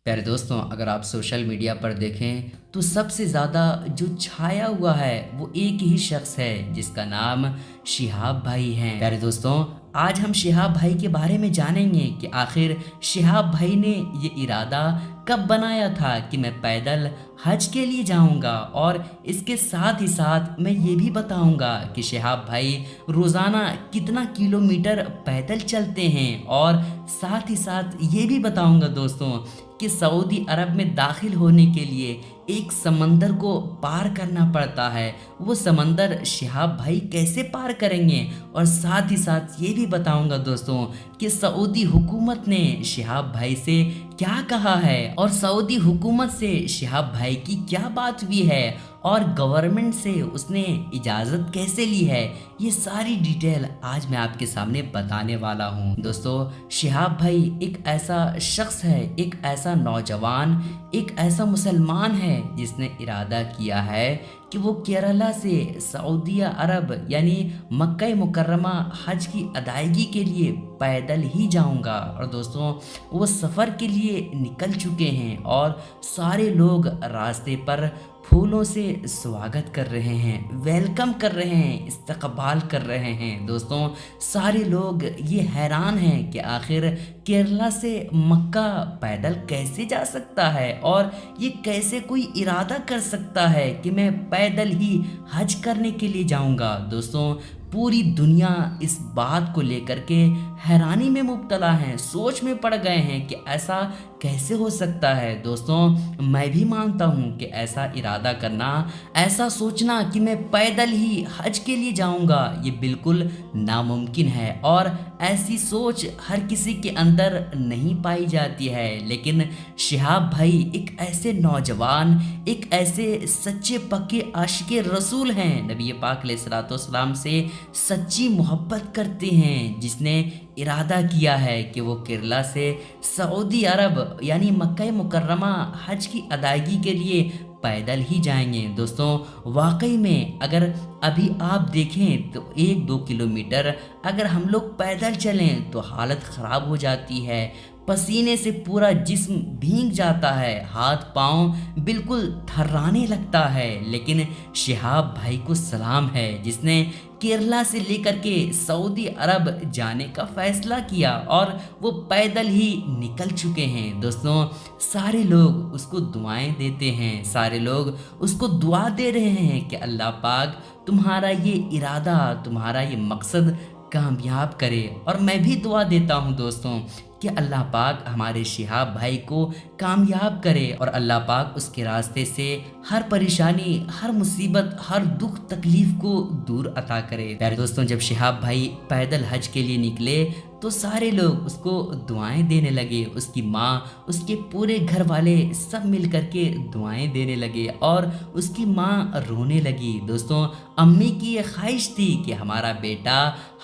प्यारे दोस्तों, अगर आप सोशल मीडिया पर देखें तो सबसे ज़्यादा जो छाया हुआ है वो एक ही शख्स है जिसका नाम शिहाब भाई हैं। प्यारे दोस्तों, आज हम शिहाब भाई के बारे में जानेंगे कि आखिर शिहाब भाई ने ये इरादा कब बनाया था कि मैं पैदल हज के लिए जाऊंगा, और इसके साथ ही साथ मैं ये भी बताऊंगा कि शिहाब भाई रोज़ाना कितना किलोमीटर पैदल चलते हैं, और साथ ही साथ ये भी बताऊंगा दोस्तों कि सऊदी अरब में दाखिल होने के लिए एक समंदर को पार करना पड़ता है। वो समंदर शिहाब भाई कैसे पार करेंगे, और साथ ही साथ ये भी बताऊंगा दोस्तों कि सऊदी हुकूमत ने शिहाब भाई से क्या कहा है, और सऊदी हुकूमत से शिहाब भाई की क्या बात हुई है, और गवर्नमेंट से उसने इजाज़त कैसे ली है। ये सारी डिटेल आज मैं आपके सामने बताने वाला हूँ। दोस्तों, शिहाब भाई एक ऐसा शख्स है, एक ऐसा नौजवान, एक ऐसा मुसलमान है जिसने इरादा किया है कि वो केरला से सऊदी अरब यानी मक्का मुकर्रमा हज की अदायगी के लिए पैदल ही जाऊंगा। और दोस्तों, वो सफ़र के लिए निकल चुके हैं और सारे लोग रास्ते पर फूलों से स्वागत कर रहे हैं, वेलकम कर रहे हैं, इस्तकबाल कर रहे हैं। दोस्तों, सारे लोग ये हैरान हैं कि आखिर केरला से मक्का पैदल कैसे जा सकता है, और ये कैसे कोई इरादा कर सकता है कि मैं पैदल ही हज करने के लिए जाऊंगा। दोस्तों, पूरी दुनिया इस बात को लेकर के हैरानी में मुब्तला है, सोच में पड़ गए हैं कि ऐसा कैसे हो सकता है। दोस्तों, मैं भी मानता हूँ कि ऐसा इरादा करना, ऐसा सोचना कि मैं पैदल ही हज के लिए जाऊँगा, ये बिल्कुल नामुमकिन है, और ऐसी सोच हर किसी के अंदर नहीं पाई जाती है। लेकिन शिहाब भाई एक ऐसे नौजवान, एक ऐसे सच्चे पक्के आशिक़े रसूल हैं, नबी पाक अलैहिस्सलाम से सच्ची मोहब्बत करते हैं, जिसने इरादा किया है कि वो केरला से सऊदी अरब यानी मक्का मुकर्रमा हज की अदायगी के लिए पैदल ही जाएंगे। दोस्तों, वाकई में अगर अभी आप देखें तो 1-2 किलोमीटर अगर हम लोग पैदल चलें तो हालत ख़राब हो जाती है, पसीने से पूरा जिस्म भीग जाता है, हाथ पांव बिल्कुल थर्राने लगता है। लेकिन शिहाब भाई को सलाम है जिसने केरला से लेकर के सऊदी अरब जाने का फैसला किया, और वो पैदल ही निकल चुके हैं। दोस्तों, सारे लोग उसको दुआएं देते हैं, सारे लोग उसको दुआ दे रहे हैं कि अल्लाह पाक तुम्हारा ये इरादा, तुम्हारा ये मकसद कामयाब करे। और मैं भी दुआ देता हूँ दोस्तों कि अल्लाह पाक हमारे शिहाब भाई को कामयाब करे, और अल्लाह पाक उसके रास्ते से हर परेशानी, हर मुसीबत, हर दुख तकलीफ को दूर अता करे। प्यारे दोस्तों, जब शिहाब भाई पैदल हज के लिए निकले तो सारे लोग उसको दुआएं देने लगे, उसकी माँ, उसके पूरे घर वाले सब मिल कर के दुआएं देने लगे, और उसकी माँ रोने लगी। दोस्तों, अम्मी की ये ख्वाहिश थी कि हमारा बेटा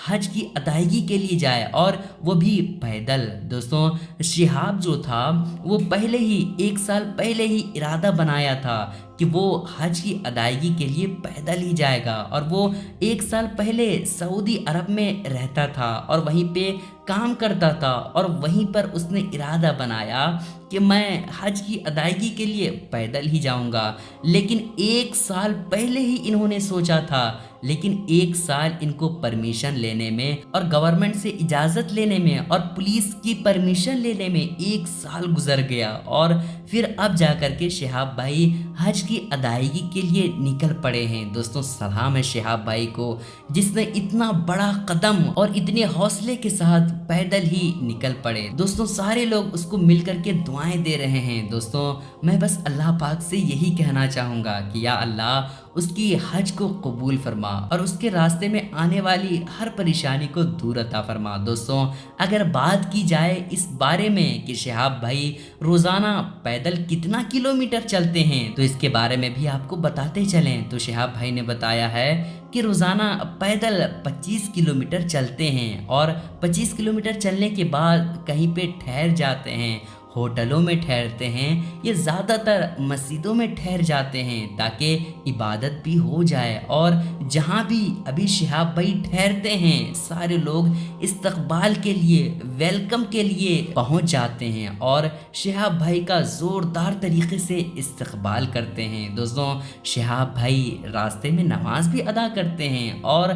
हज की अदायगी के लिए जाए, और वो भी पैदल। दोस्तों, शिहाब जो था वो पहले ही 1 साल पहले ही इरादा बनाया था कि वो हज की अदायगी के लिए पैदल ही जाएगा, और वो 1 साल पहले सऊदी अरब में रहता था और वहीं पे काम करता था, और वहीं पर उसने इरादा बनाया कि मैं हज की अदायगी के लिए पैदल ही जाऊंगा। लेकिन 1 साल पहले ही इन्होंने सोचा था, लेकिन 1 साल इनको परमिशन लेने में और गवर्नमेंट से इजाज़त लेने में और पुलिस की परमिशन लेने में 1 साल गुजर गया, और फिर अब जाकर के शिहाब भाई हज की अदायगी के लिए निकल पड़े हैं। दोस्तों, सलाम है शिहाब भाई को जिसने इतना बड़ा कदम और इतने हौसले के साथ पैदल ही निकल पड़े। दोस्तों, सारे लोग उसको मिल कर के दुआएं दे रहे हैं। दोस्तों, मैं बस अल्लाह पाक से यही कहना चाहूँगा कि या अल्लाह उसकी हज को कबूल फरमा और उसके रास्ते में आने वाली हर परेशानी को दूर अता फरमा। दोस्तों, अगर बात की जाए इस बारे में कि शिहाब भाई रोज़ाना पैदल कितना किलोमीटर चलते हैं, तो इसके बारे में भी आपको बताते चलें। तो शिहाब भाई ने बताया है कि रोज़ाना पैदल 25 किलोमीटर चलते हैं, और 25 किलोमीटर चलने के बाद कहीं पे ठहर जाते हैं, ہوٹلوں میں ٹھہرتے ہیں یا زیادہ تر مسجدوں میں ٹھہر جاتے ہیں تاکہ عبادت بھی ہو جائے، اور جہاں بھی ابھی شہاب بھائی ٹھہرتے ہیں سارے لوگ استقبال کے لیے، ویلکم کے لیے پہنچ جاتے ہیں اور شہاب بھائی کا زوردار طریقے سے استقبال کرتے ہیں۔ دوستوں، شہاب بھائی راستے میں نماز بھی ادا کرتے ہیں اور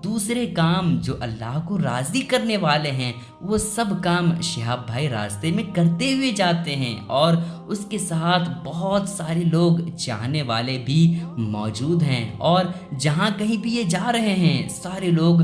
دوسرے کام جو اللہ کو راضی کرنے والے ہیں وہ سب کام شہاب بھائی راستے میں کرتے ہوئے جاتے ہیں، اور اس کے ساتھ بہت سارے لوگ چاہنے والے بھی موجود ہیں، اور جہاں کہیں بھی یہ جا رہے ہیں سارے لوگ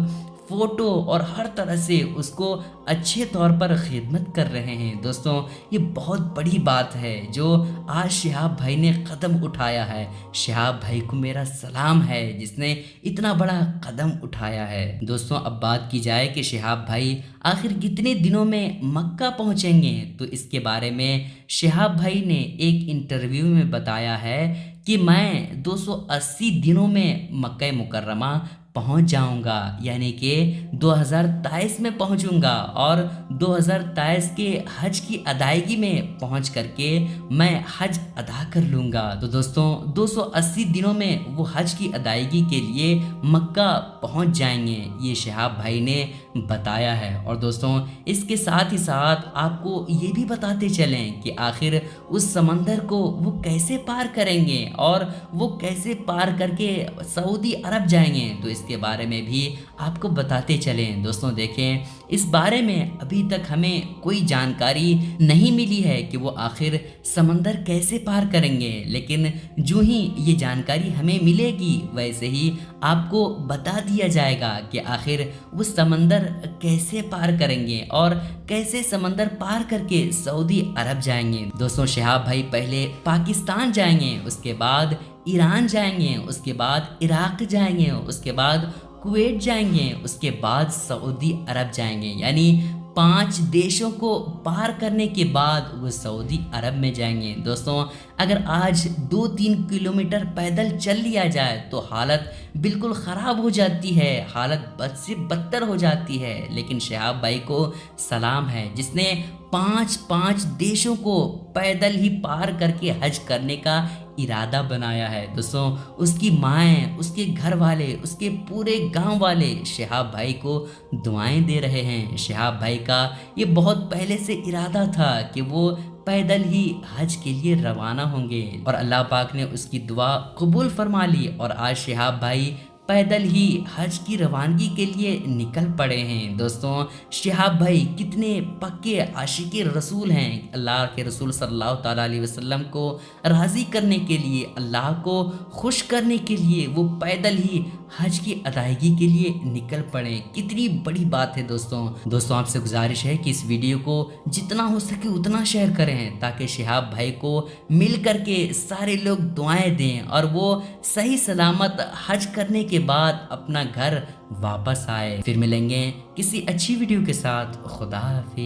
فوٹو اور ہر طرح سے اس کو اچھے طور پر خدمت کر رہے ہیں۔ دوستوں، یہ بہت بڑی بات ہے جو آج شہاب بھائی نے قدم اٹھایا ہے۔ شہاب بھائی کو میرا سلام ہے جس نے اتنا بڑا قدم اٹھایا ہے۔ دوستوں، اب بات کی جائے کہ شہاب بھائی آخر کتنے دنوں میں مکہ پہنچیں گے، تو اس کے بارے میں شہاب بھائی نے ایک انٹرویو میں بتایا ہے کہ میں 280 دنوں میں مکہ مکرمہ پہنچ جاؤں گا، یعنی کہ 2023 میں پہنچوں گا، اور 2023 کے حج کی ادائیگی میں پہنچ کر کے میں حج ادا کر لوں گا۔ تو دوستوں، 280 دنوں میں وہ حج کی ادائیگی کے لیے مکہ پہنچ جائیں گے، یہ شہاب بھائی نے بتایا ہے۔ اور دوستوں، اس کے ساتھ ہی ساتھ آپ کو یہ بھی بتاتے چلیں کہ آخر اس سمندر کو وہ کیسے پار کریں گے اور وہ کیسے پار کر کے سعودی عرب جائیں گے، تو اس کے بارے میں بھی آپ کو بتاتے چلیں۔ دوستوں دیکھیں، اس بارے میں ابھی تک ہمیں کوئی جانکاری نہیں ملی ہے کہ وہ آخر سمندر کیسے پار کریں گے، لیکن جو ہی یہ جانکاری ہمیں ملے گی ویسے ہی آپ کو بتا دیا جائے گا کہ آخر وہ سمندر کیسے پار کریں گے اور کیسے سمندر پار کر کے سعودی عرب جائیں گے۔ دوستوں، شہاب بھائی پہلے پاکستان جائیں گے، اس کے بعد ایران جائیں گے، اس کے بعد عراق جائیں گے، اس کے بعد کویت جائیں گے، اس کے بعد سعودی عرب جائیں گے، یعنی 5 دیشوں کو پار کرنے کے بعد وہ سعودی عرب میں جائیں گے۔ دوستوں، اگر آج 2-3 کلومیٹر پیدل چل لیا جائے تو حالت بالکل خراب ہو جاتی ہے، حالت بد سے بدتر ہو جاتی ہے، لیکن شہاب بھائی کو سلام ہے جس نے 5 دیشوں کو پیدل ہی پار کر کے حج کرنے کا ارادہ بنایا ہے۔ دوستوں، اس کی مائیں، اس کے گھر والے، اس کے پورے گاؤں والے شہاب بھائی کو دعائیں دے رہے ہیں۔ شہاب بھائی کا یہ بہت پہلے سے ارادہ تھا کہ وہ پیدل ہی حج کے لیے روانہ ہوں گے، اور اللہ پاک نے اس کی دعا قبول فرما لی، اور آج شہاب بھائی پیدل ہی حج کی روانگی کے لیے نکل پڑے ہیں۔ دوستوں، شہاب بھائی کتنے پکے عاشق رسول ہیں، اللہ کے رسول صلی اللہ تعالیٰ علیہ وسلم کو راضی کرنے کے لیے، اللہ کو خوش کرنے کے لیے وہ پیدل ہی حج کی ادائیگی کے لیے نکل پڑے۔ کتنی بڑی بات ہے دوستوں، آپ سے گزارش ہے کہ اس ویڈیو کو جتنا ہو سکے اتنا شیئر کریں تاکہ شہاب بھائی کو مل کر کے سارے لوگ دعائیں دیں اور وہ صحیح سلامت حج کرنے کے بعد اپنا گھر واپس آئے۔ پھر ملیں گے کسی اچھی ویڈیو کے ساتھ۔ خدا حافظ۔